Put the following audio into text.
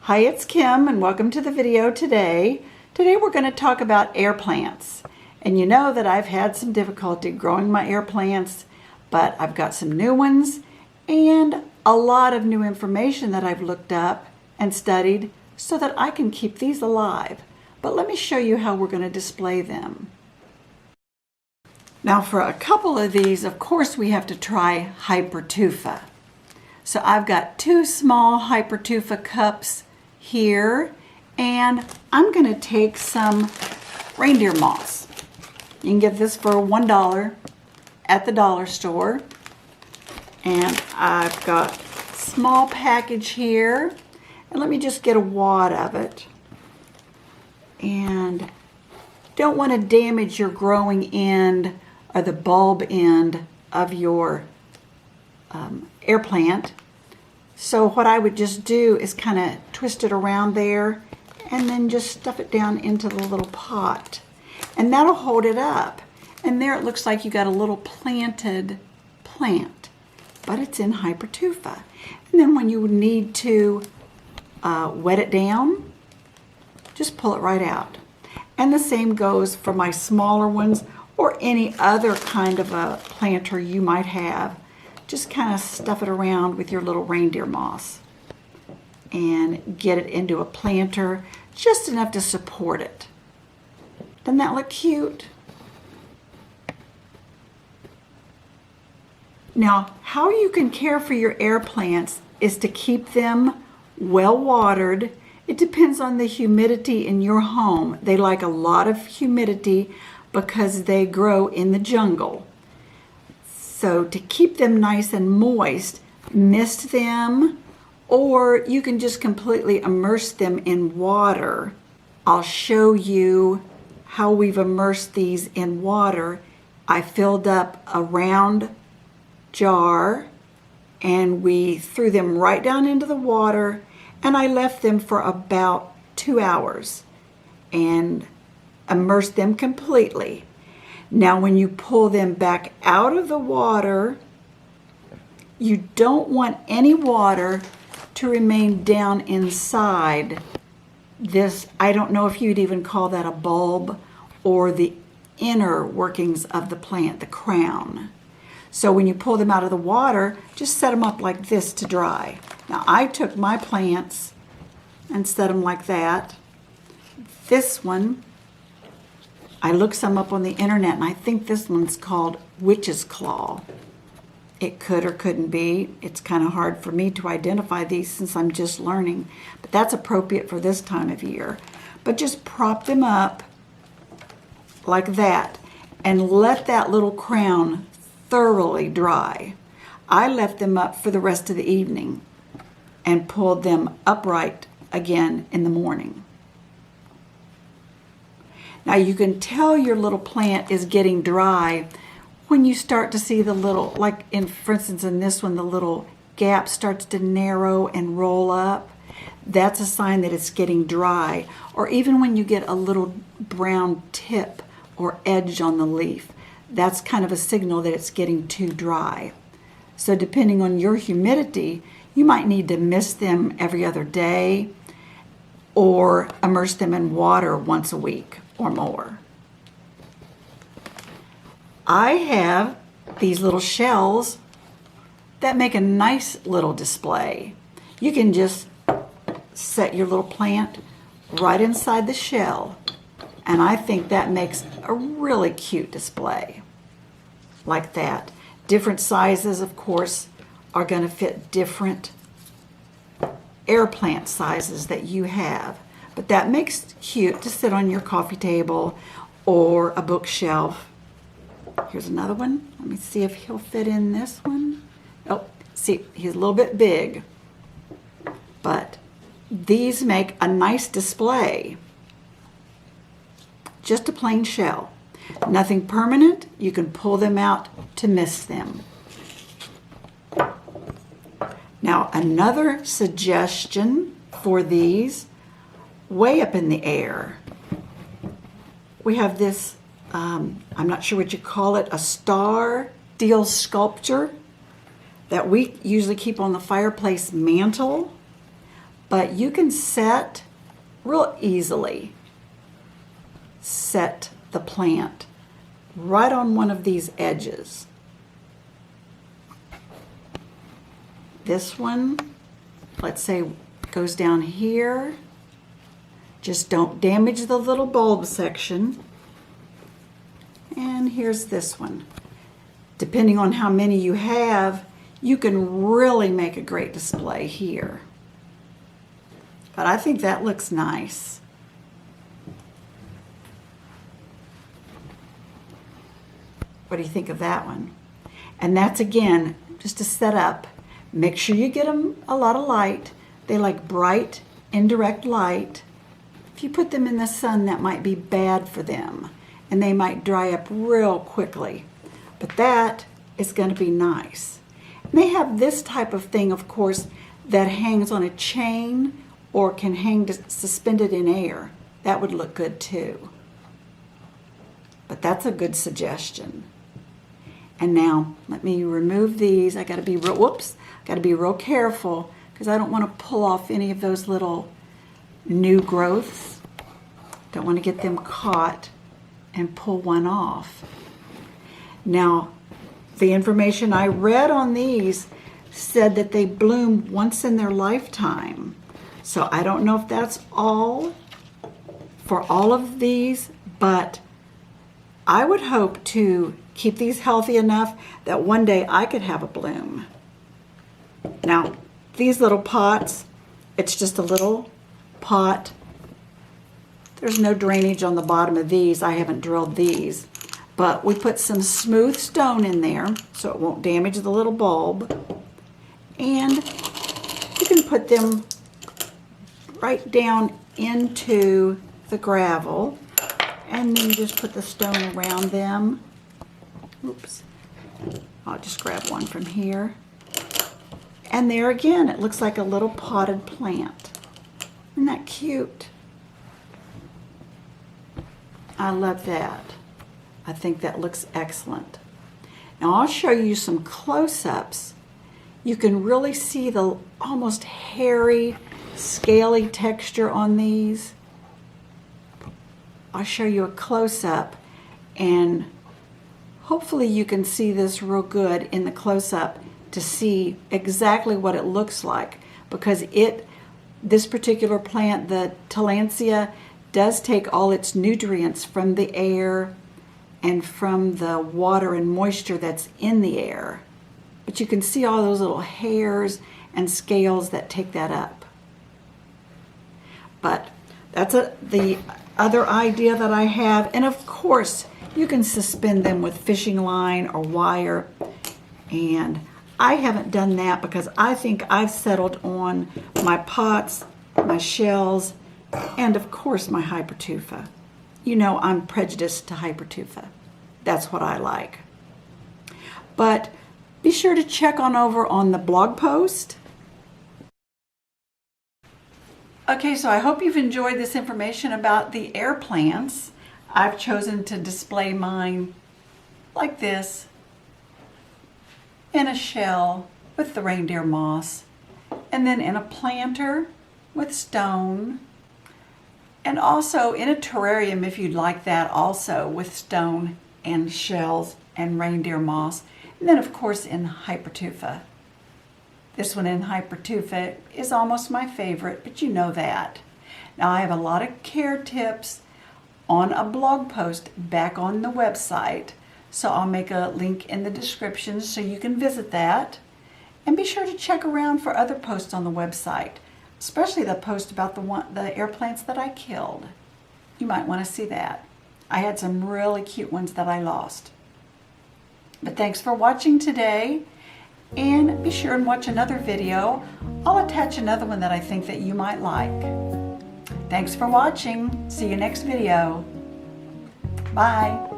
Hi, it's Kim and welcome to the video today. Today we're going to talk about air plants. And you know that I've had some difficulty growing my air plants, but I've got some new ones and a lot of new information that I've looked up and studied so that I can keep these alive. But let me show you how we're going to display them. Now for a couple of these, of course, we have to try Hypertufa. So I've got two small Hypertufa cups here, and I'm going to take some reindeer moss. You can get this for $1 at the dollar store. And I've got a small package here, and let me just get a wad of it. And don't want to damage your growing end or the bulb end of your air plant. So what I would just do is kind of twist it around there and then just stuff it down into the little pot. And that'll hold it up. And there it looks like you got a little planted plant, but it's in Hypertufa. And then when you need to wet it down, just pull it right out. And the same goes for my smaller ones or any other kind of a planter you might have. Just kind of stuff it around with your little reindeer moss and get it into a planter just enough to support it. Doesn't that look cute? Now, how you can care for your air plants is to keep them well watered. It depends on the humidity in your home. They like a lot of humidity because they grow in the jungle. So to keep them nice and moist, mist them, or you can just completely immerse them in water. I'll show you how we've immersed these in water. I filled up a round jar and we threw them right down into the water, and I left them for about 2 hours and immersed them completely. Now when you pull them back out of the water, you don't want any water to remain down inside this. I don't know if you'd even call that a bulb or the inner workings of the plant, the crown. So when you pull them out of the water, just set them up like this to dry. Now I took my plants and set them like that. This one, I looked some up on the internet, and I think this one's called witch's claw. It could or couldn't be. It's kind of hard for me to identify these since I'm just learning, but that's appropriate for this time of year. But just prop them up like that and let that little crown thoroughly dry. I left them up for the rest of the evening and pulled them upright again in the morning. Now you can tell your little plant is getting dry when you start to see the little, like for instance in this one, the little gap starts to narrow and roll up. That's a sign that it's getting dry. Or even when you get a little brown tip or edge on the leaf, that's kind of a signal that it's getting too dry. So depending on your humidity, you might need to mist them every other day or immerse them in water once a week or more. I have these little shells that make a nice little display. You can just set your little plant right inside the shell, and I think that makes a really cute display like that. Different sizes, of course, are going to fit different air plant sizes that you have. But that makes it cute to sit on your coffee table or a bookshelf. Here's another one. Let me see if he'll fit in this one. Oh, see, he's a little bit big. But these make a nice display. Just a plain shell. Nothing permanent. You can pull them out to mist them. Now another suggestion for these, way up in the air, we have this, I'm not sure what you call it, a star steel sculpture that we usually keep on the fireplace mantle. but you can set real easily, set the plant right on one of these edges. This one, let's say, goes down here. Just don't damage the little bulb section. And here's this one. Depending on how many you have, you can really make a great display here. But I think that looks nice. What do you think of that one? And that's, again, just a setup. Make sure you get them a lot of light. They like bright, indirect light. If you put them in the sun, that might be bad for them, and they might dry up real quickly. But that is going to be nice. And they have this type of thing, of course, that hangs on a chain or can hang suspended in air. That would look good too. But that's a good suggestion. And now let me remove these. I got to be real careful because I don't want to pull off any of those little new growths. Don't want to get them caught and pull one off. Now, the information I read on these said that they bloom once in their lifetime. So I don't know if that's all for all of these, but I would hope to keep these healthy enough that one day I could have a bloom. Now, these little pots, it's just a little pot. There's no drainage on the bottom of these. I haven't drilled these. But we put some smooth stone in there so it won't damage the little bulb. And you can put them right down into the gravel. And then you just put the stone around them. Oops. I'll just grab one from here. And there again, it looks like a little potted plant. Isn't that cute? I love that. I think that looks excellent. Now I'll show you some close-ups. You can really see the almost hairy, scaly texture on these. I'll show you a close-up, and hopefully you can see this real good in the close-up to see exactly what it looks like, because this particular plant, the tillandsia, does take all its nutrients from the air and from the water and moisture that's in the air. But you can see all those little hairs and scales that take that up. But that's the other idea that I have. And of course, you can suspend them with fishing line or wire. And I haven't done that because I think I've settled on my pots, my shells, and of course my Hypertufa. You know I'm prejudiced to Hypertufa. That's what I like. But be sure to check on over on the blog post. Okay, so I hope you've enjoyed this information about the air plants. I've chosen to display mine like this, in a shell with the reindeer moss, and then in a planter with stone, and also in a terrarium if you'd like that also, with stone and shells and reindeer moss, and then of course in Hypertufa. This one in Hypertufa is almost my favorite, but you know that. Now I have a lot of care tips on a blog post back on the website, so I'll make a link in the description so you can visit that. And be sure to check around for other posts on the website, especially the post about the air plants that I killed. You might want to see that. I had some really cute ones that I lost. But thanks for watching today, and be sure and watch another video. I'll attach another one that I think that you might like. Thanks for watching. See you next video. Bye.